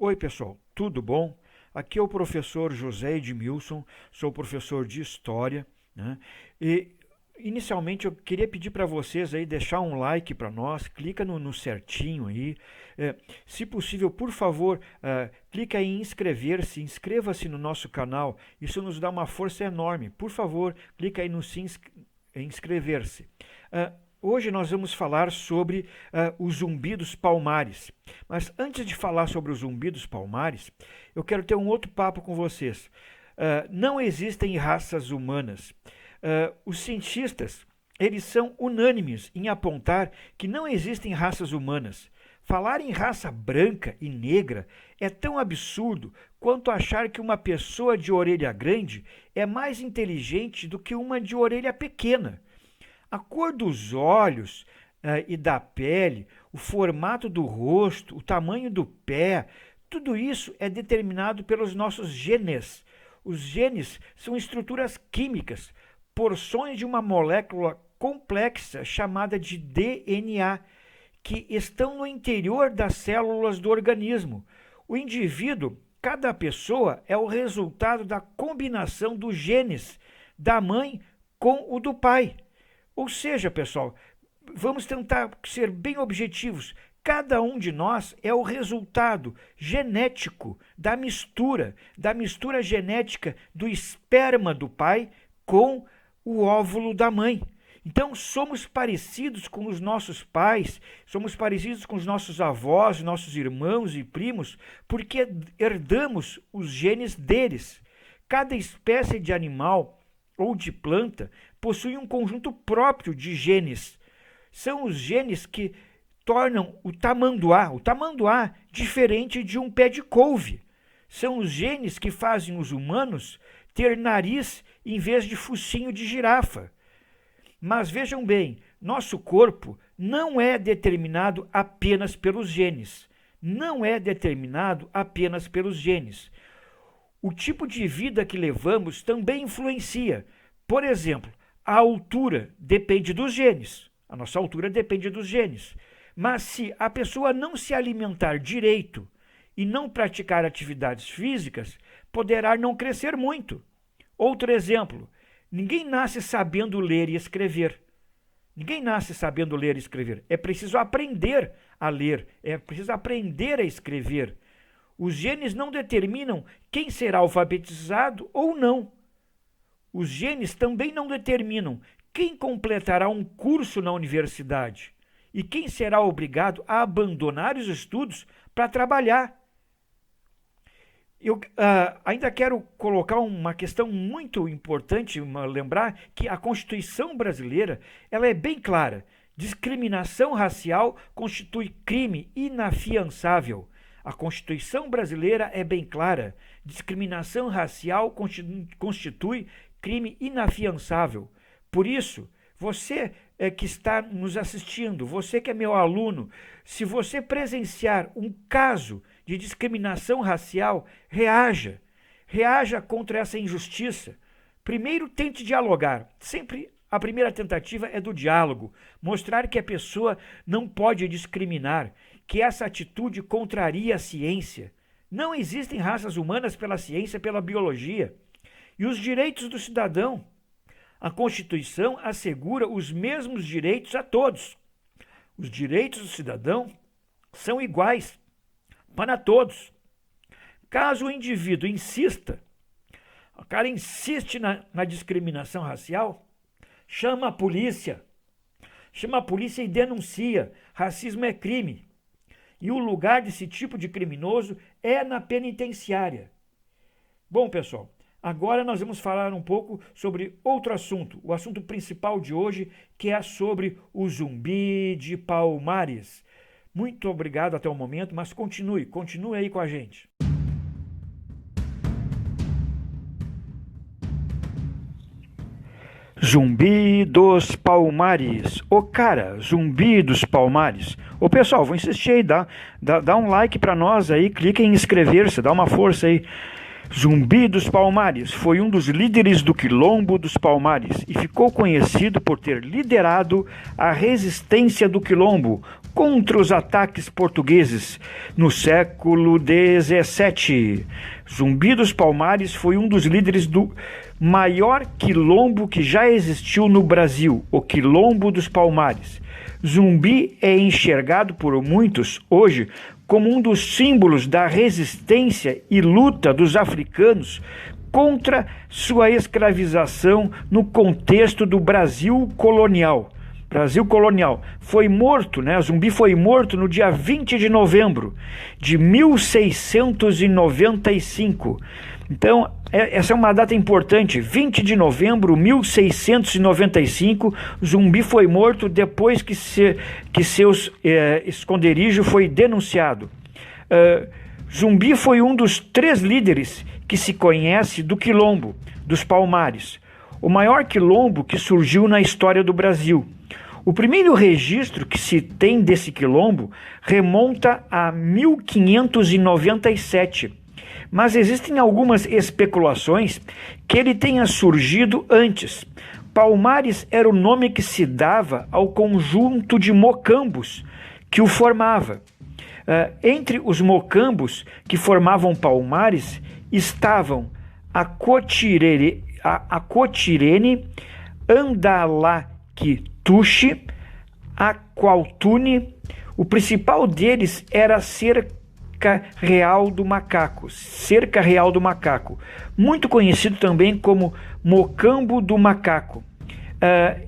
Oi, pessoal, tudo bom? Aqui é o professor José Edmilson, sou professor de História, né? E inicialmente eu queria pedir para vocês aí deixar um like para nós, clica no certinho aí. Se possível, por favor, clica em inscrever-se, inscreva-se no nosso canal, isso nos dá uma força enorme. Por favor, clica aí no inscrever-se. Hoje nós vamos falar sobre o Zumbi dos Palmares. Mas antes de falar sobre o Zumbi dos Palmares, eu quero ter um outro papo com vocês. Não existem raças humanas. Os cientistas, eles são unânimes em apontar que não existem raças humanas. Falar em raça branca e negra é tão absurdo quanto achar que uma pessoa de orelha grande é mais inteligente do que uma de orelha pequena. A cor dos olhos e da pele, o formato do rosto, o tamanho do pé, tudo isso é determinado pelos nossos genes. Os genes são estruturas químicas, porções de uma molécula complexa chamada de DNA, que estão no interior das células do organismo. O indivíduo, cada pessoa, é o resultado da combinação dos genes da mãe com o do pai. Ou seja, pessoal, vamos tentar ser bem objetivos. Cada um de nós é o resultado genético da mistura genética do esperma do pai com o óvulo da mãe. Então, somos parecidos com os nossos pais, somos parecidos com os nossos avós, nossos irmãos e primos, porque herdamos os genes deles. Cada espécie de animal ou de planta possui um conjunto próprio de genes. São os genes que tornam o tamanduá diferente de um pé de couve. São os genes que fazem os humanos ter nariz em vez de focinho de girafa. Mas vejam bem, nosso corpo não é determinado apenas pelos genes. Não é determinado apenas pelos genes. O tipo de vida que levamos também influencia. Por exemplo, a altura depende dos genes. A nossa altura depende dos genes. Mas se a pessoa não se alimentar direito e não praticar atividades físicas, poderá não crescer muito. Outro exemplo, ninguém nasce sabendo ler e escrever. Ninguém nasce sabendo ler e escrever. É preciso aprender a ler, é preciso aprender a escrever. Os genes não determinam quem será alfabetizado ou não. Os genes também não determinam quem completará um curso na universidade e quem será obrigado a abandonar os estudos para trabalhar. Eu ainda quero colocar uma questão muito importante, lembrar que a Constituição brasileira ela é bem clara. Discriminação racial constitui crime inafiançável. A Constituição brasileira é bem clara. Discriminação racial constitui crime inafiançável. Por isso, você que está nos assistindo, você que é meu aluno, se você presenciar um caso de discriminação racial, reaja. Reaja contra essa injustiça. Primeiro, tente dialogar. Sempre a primeira tentativa é do diálogo. Mostrar que a pessoa não pode discriminar, que essa atitude contraria a ciência. Não existem raças humanas pela ciência, pela biologia. E os direitos do cidadão. A Constituição assegura os mesmos direitos a todos. Os direitos do cidadão são iguais para todos. Caso o indivíduo insista, o cara insiste na discriminação racial, chama a polícia. Chama a polícia e denuncia. Racismo é crime. E o lugar desse tipo de criminoso é na penitenciária. Bom, pessoal, agora nós vamos falar um pouco sobre outro assunto, o assunto principal de hoje, que é sobre o Zumbi de Palmares. Muito obrigado até o momento, mas continue aí com a gente. Zumbi dos Palmares. Zumbi dos Palmares. Pessoal, vou insistir aí, dá um like para nós aí, clica em inscrever-se, dá uma força aí. Zumbi dos Palmares foi um dos líderes do Quilombo dos Palmares e ficou conhecido por ter liderado a resistência do Quilombo contra os ataques portugueses no século XVII. Zumbi dos Palmares foi um dos líderes do maior quilombo que já existiu no Brasil, o Quilombo dos Palmares. Zumbi é enxergado por muitos hoje como um dos símbolos da resistência e luta dos africanos contra sua escravização no contexto do Brasil colonial. Foi morto, Zumbi foi morto no dia 20 de novembro de 1695. Então, essa é uma data importante. 20 de novembro de 1695, Zumbi foi morto depois que seus esconderijo foi denunciado. Zumbi foi um dos 3 líderes que se conhece do Quilombo dos Palmares, o maior quilombo que surgiu na história do Brasil. O primeiro registro que se tem desse quilombo remonta a 1597, mas existem algumas especulações que ele tenha surgido antes. Palmares era o nome que se dava ao conjunto de mocambos que o formava. Entre os mocambos que formavam Palmares estavam a Cotirene, Andalaquituxe, Aqualtune. O principal deles era Cerca Real do Macaco, muito conhecido também como Mocambo do Macaco.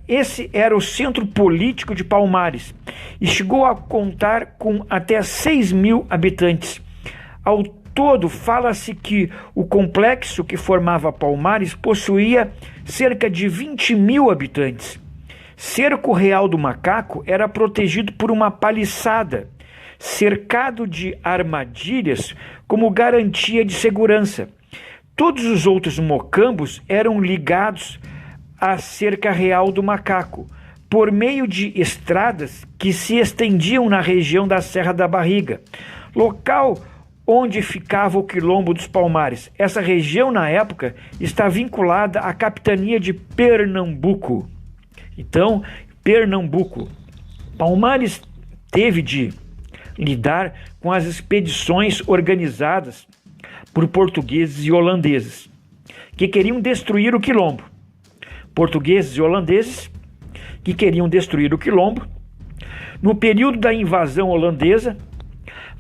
Esse era o centro político de Palmares e chegou a contar com até 6.000 habitantes. Ao todo, fala-se que o complexo que formava Palmares possuía cerca de 20.000 habitantes. Cerco Real do Macaco era protegido por uma paliçada, cercado de armadilhas como garantia de segurança. Todos os outros mocambos eram ligados à Cerca Real do Macaco por meio de estradas que se estendiam na região da Serra da Barriga, local onde ficava o Quilombo dos Palmares. Essa região, na época, está vinculada à capitania de Pernambuco. Então, Pernambuco. Palmares teve de lidar com as expedições organizadas por portugueses e holandeses, que queriam destruir o Quilombo. Portugueses e holandeses que queriam destruir o Quilombo. No período da invasão holandesa,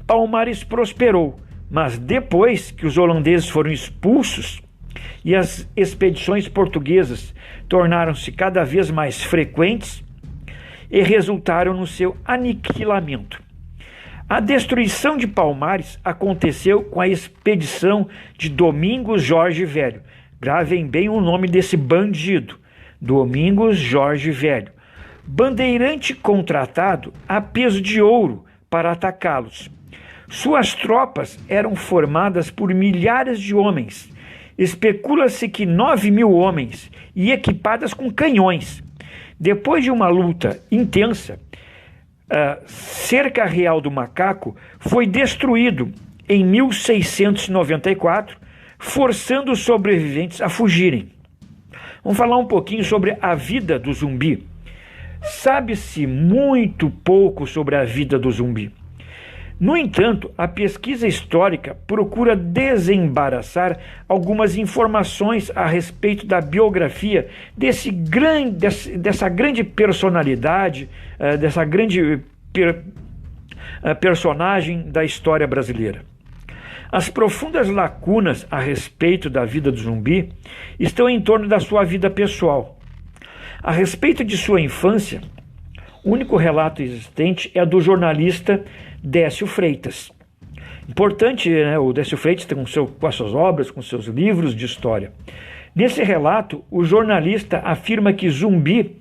Palmares prosperou, mas depois que os holandeses foram expulsos e as expedições portuguesas tornaram-se cada vez mais frequentes e resultaram no seu aniquilamento. A destruição de Palmares aconteceu com a expedição de Domingos Jorge Velho. Gravem bem o nome desse bandido, Domingos Jorge Velho. Bandeirante contratado a peso de ouro para atacá-los. Suas tropas eram formadas por milhares de homens. Especula-se que 9.000 homens e equipadas com canhões. Depois de uma luta intensa, Cerca Real do Macaco foi destruído em 1694, forçando os sobreviventes a fugirem. Vamos falar um pouquinho sobre a vida do Zumbi. Sabe-se muito pouco sobre a vida do Zumbi. No entanto, a pesquisa histórica procura desembaraçar algumas informações a respeito da biografia dessa grande personalidade, dessa grande personagem da história brasileira. As profundas lacunas a respeito da vida do Zumbi estão em torno da sua vida pessoal. A respeito de sua infância, o único relato existente é do jornalista Décio Freitas. Importante, o Décio Freitas tem com as suas obras, com seus livros de história. Nesse relato, o jornalista afirma que Zumbi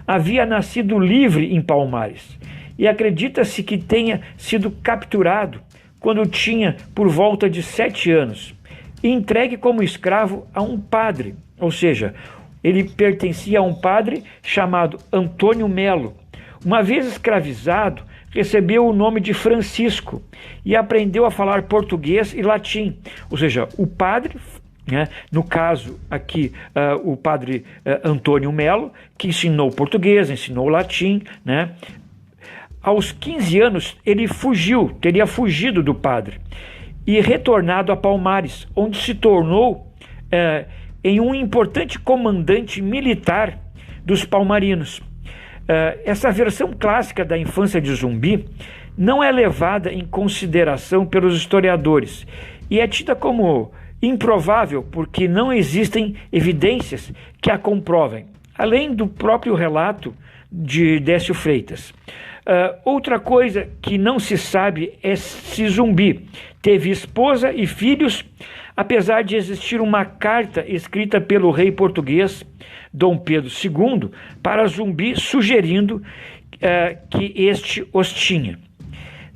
havia nascido livre em Palmares e acredita-se que tenha sido capturado quando tinha por volta de 7 anos e entregue como escravo a um padre, ou seja, ele pertencia a um padre chamado Antônio Melo. Uma vez escravizado, recebeu o nome de Francisco e aprendeu a falar português e latim. Ou seja, o padre, no caso aqui, o padre Antônio Melo, que ensinou português, ensinou latim, aos 15 anos, ele teria fugido do padre e retornado a Palmares, onde se tornou em um importante comandante militar dos palmarinos. Essa versão clássica da infância de Zumbi não é levada em consideração pelos historiadores e é tida como improvável porque não existem evidências que a comprovem, além do próprio relato de Décio Freitas. Outra coisa que não se sabe é se Zumbi teve esposa e filhos, apesar de existir uma carta escrita pelo rei português Dom Pedro II para Zumbi sugerindo que este os tinha.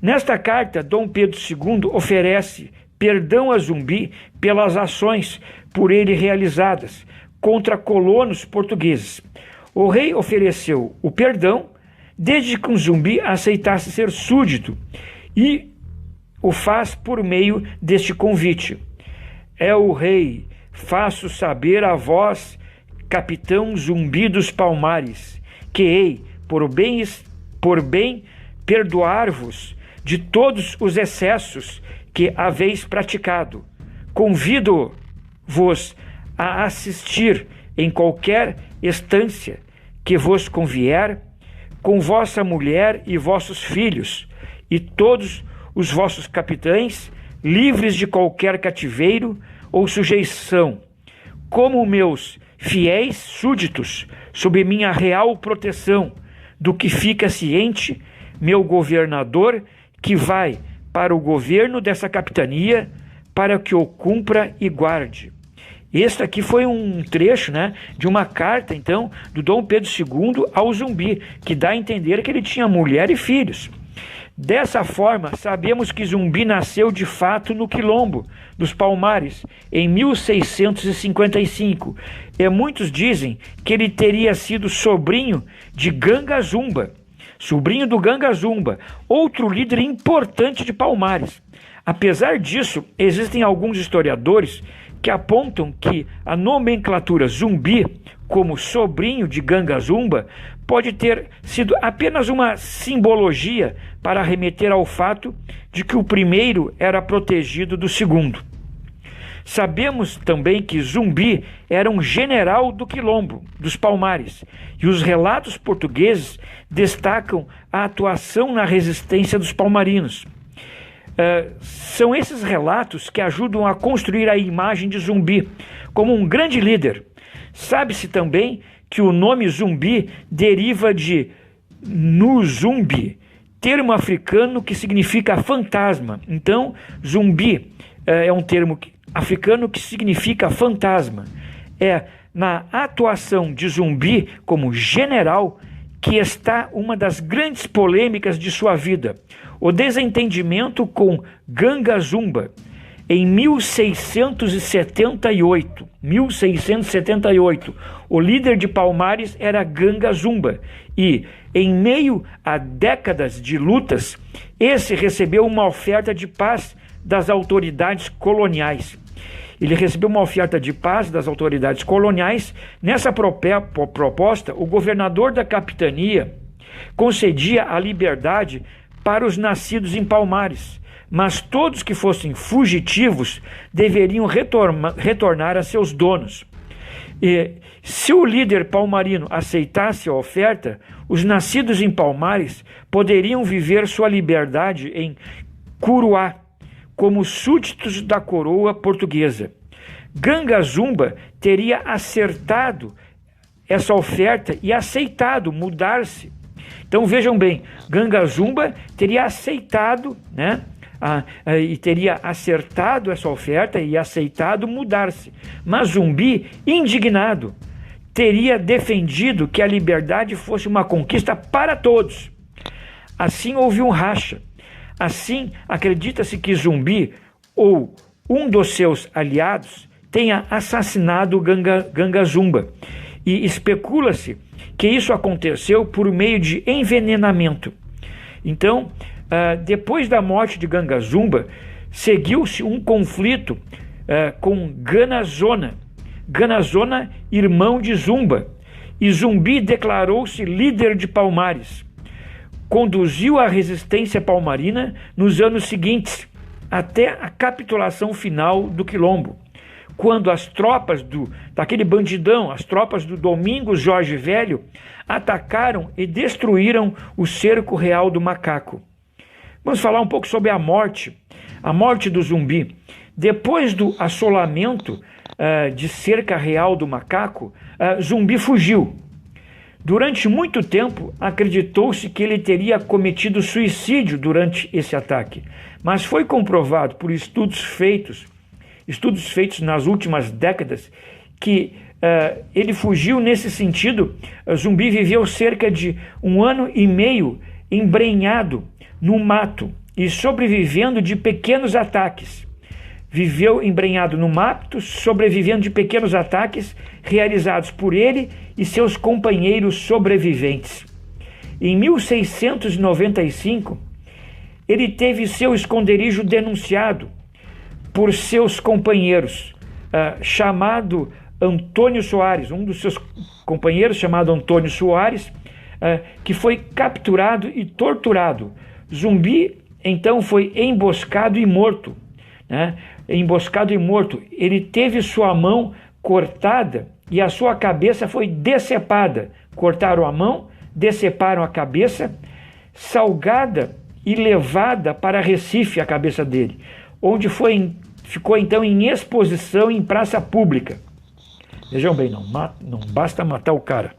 Nesta carta, Dom Pedro II oferece perdão a Zumbi pelas ações por ele realizadas contra colonos portugueses. O rei ofereceu o perdão desde que um Zumbi aceitasse ser súdito e o faz por meio deste convite. É o rei, faço saber a vós, capitão Zumbi dos Palmares, que hei, por bem perdoar-vos de todos os excessos que haveis praticado. Convido-vos a assistir em qualquer estância que vos convier, com vossa mulher e vossos filhos, e todos os vossos capitães, livres de qualquer cativeiro ou sujeição, como meus fiéis súditos, sob minha real proteção, do que fica ciente meu governador, que vai para o governo dessa capitania, para que o cumpra e guarde. Este aqui foi um trecho, de uma carta, então, do Dom Pedro II ao Zumbi, que dá a entender que ele tinha mulher e filhos. Dessa forma, sabemos que Zumbi nasceu de fato no Quilombo dos Palmares, em 1655. E muitos dizem que ele teria sido sobrinho de Ganga Zumba, sobrinho do Ganga Zumba, outro líder importante de Palmares. Apesar disso, existem alguns historiadores que apontam que a nomenclatura Zumbi, como sobrinho de Ganga Zumba, pode ter sido apenas uma simbologia para remeter ao fato de que o primeiro era protegido do segundo. Sabemos também que Zumbi era um general do Quilombo, dos Palmares, e os relatos portugueses destacam a atuação na resistência dos palmarinos. São esses relatos que ajudam a construir a imagem de Zumbi como um grande líder. Sabe-se também que o nome Zumbi deriva de Nuzumbi, termo africano que significa fantasma. Então, Zumbi é um termo africano que significa fantasma. É na atuação de Zumbi como general que está uma das grandes polêmicas de sua vida, o desentendimento com Ganga Zumba. Em 1678, o líder de Palmares era Ganga Zumba e, em meio a décadas de lutas, esse recebeu uma oferta de paz das autoridades coloniais. Ele recebeu uma oferta de paz das autoridades coloniais. Nessa proposta, o governador da capitania concedia a liberdade para os nascidos em Palmares, mas todos que fossem fugitivos deveriam retornar a seus donos. E, se o líder palmarino aceitasse a oferta, os nascidos em Palmares poderiam viver sua liberdade em Curuá, como súditos da coroa portuguesa. Ganga Zumba teria acertado essa oferta e aceitado mudar-se. Então vejam bem, Ganga Zumba teria aceitado, e teria acertado essa oferta e aceitado mudar-se. Mas Zumbi, indignado, teria defendido que a liberdade fosse uma conquista para todos. Assim houve um racha. Assim, acredita-se que Zumbi, ou um dos seus aliados, tenha assassinado Ganga Zumba. E especula-se que isso aconteceu por meio de envenenamento. Então, depois da morte de Ganga Zumba, seguiu-se um conflito com Ganazona, irmão de Zumba, e Zumbi declarou-se líder de Palmares. conduziu a resistência palmarina nos anos seguintes, até a capitulação final do Quilombo, quando as tropas daquele bandidão, as tropas do Domingos Jorge Velho, atacaram e destruíram o cerco real do Macaco. Vamos falar um pouco sobre a morte do Zumbi. Depois do assolamento de cerca real do Macaco, Zumbi fugiu. Durante muito tempo, acreditou-se que ele teria cometido suicídio durante esse ataque, mas foi comprovado por estudos feitos nas últimas décadas que ele fugiu nesse sentido. Zumbi viveu cerca de 1 ano e meio embrenhado no mato e sobrevivendo de pequenos ataques. Viveu embrenhado no mato, sobrevivendo de pequenos ataques realizados por ele e seus companheiros sobreviventes. Em 1695, ele teve seu esconderijo denunciado por seus companheiros, chamado Antônio Soares, um dos seus companheiros chamado Antônio Soares, que foi capturado e torturado. Zumbi, então, foi emboscado e morto. Ele teve sua mão cortada e a sua cabeça foi decepada. Cortaram a mão, deceparam a cabeça, salgada e levada para Recife a cabeça dele, onde ficou então em exposição em praça pública. Vejam bem, não basta matar o cara.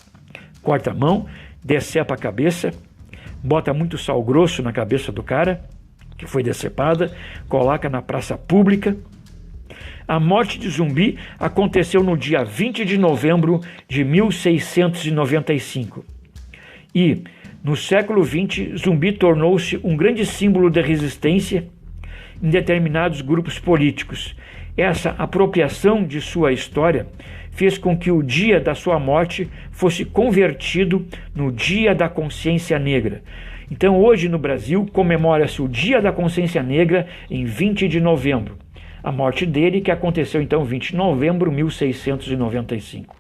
Corta a mão, decepa a cabeça, bota muito sal grosso na cabeça do cara, que foi decepada, coloca na praça pública. A morte de Zumbi aconteceu no dia 20 de novembro de 1695. E, no século XX, Zumbi tornou-se um grande símbolo da resistência em determinados grupos políticos. Essa apropriação de sua história fez com que o dia da sua morte fosse convertido no Dia da Consciência Negra. Então, hoje no Brasil, comemora-se o Dia da Consciência Negra em 20 de novembro. A morte dele, que aconteceu então 20 de novembro de 1695.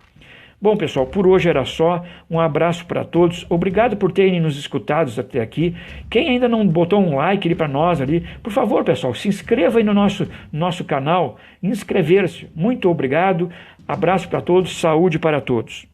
Bom, pessoal, por hoje era só. Um abraço para todos. Obrigado por terem nos escutado até aqui. Quem ainda não botou um like ali para nós ali, por favor, pessoal, se inscreva aí no nosso canal. Inscrever-se. Muito obrigado. Abraço para todos. Saúde para todos.